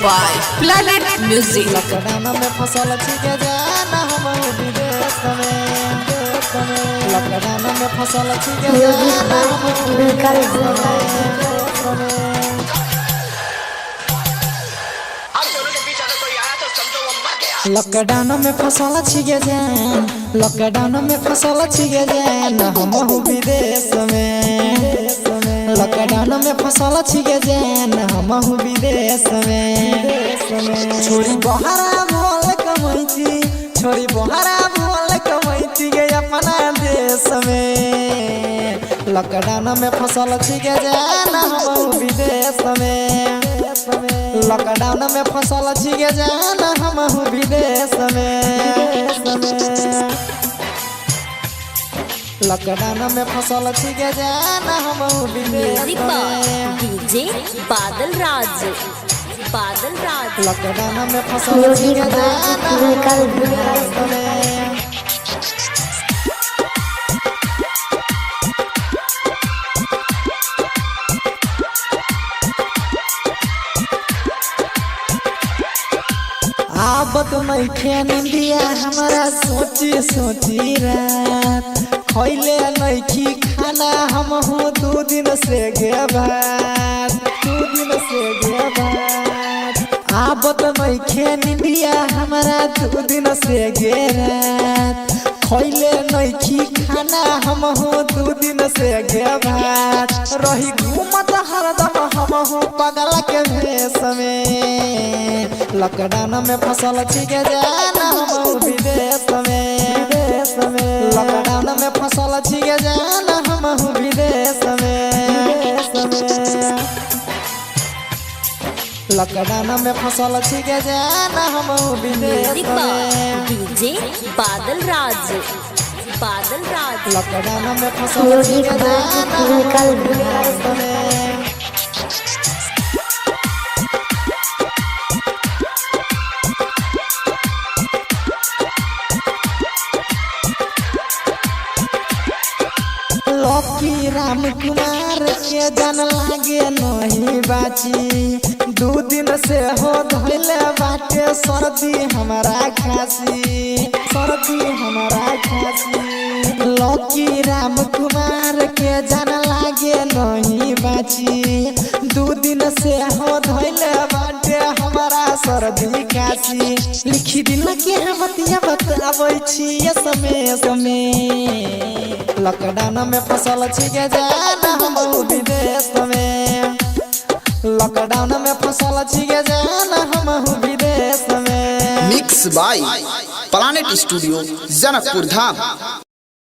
by Planet Music। Lockdown में फसल छिके जाना हम विदेश में, लॉकडाउन में फसल छिके जाना हम विदेश में। लॉकडाउन में फसल छिके जान, लॉकडाउन में फसल छिके जान हम विदेश में, लॉकडाउन में फसल छिके जान हम विदेश में। छोरी बहरा भोल कमैती, छोरी बहरा भोल कमैती गए अपना देश में। लॉकडाउन में फसल छिके जान हम विदेश में, लॉकडाउन में फसल छिके जान हम विदेश में। लॉकडाउन में फसल छिके जान हम विदेश में। डीजे बादल राज, बादल राज। लॉकडाउन में फसल छिके जान हम विदेश में। आबत नइखे निंदिया हमारा सोची सोची रात, खैले नइखी खाना हम हूँ 2 दिन से गे भात, 2 दिन से गे भात। आबत नइखे निंदिया हमारा 2 दिन से गे रात, खैले नइखी खाना हम हूँ 2 दिन से गे भात। रही घूमत हरदम हम हूँ पगल के भेष में। लॉकडाउन में फसल छिके जाना हम विदेश में, लॉकडाउन में फसल छिके जाना हम विदेश में। लॉकडाउन में फसल छिके जाना हम विदेश में। डीजे बादल राज, बादल राज। लॉकडाउन में फसल छिके जाना हम विदेश में। लकी राम कुमार के जन लागे नहीं बाची, 2 दिन से हो धोले बाटे सर्दी हमारा खांसी, सर्दी हमारा खांसी। लकी राम कुमार के जन लागे नहीं बाची, 2 दिन से हो धोले बाटे हमारा सर्दी खांसी। लिखी दिल के हमतिया बताबै छी ये समय समय। लॉकडाउन में फसल छिके जाना हम विदेश में, लॉकडाउन में फसल छिके जाना हम विदेश में। Mix by planet studio Janakpur Dham.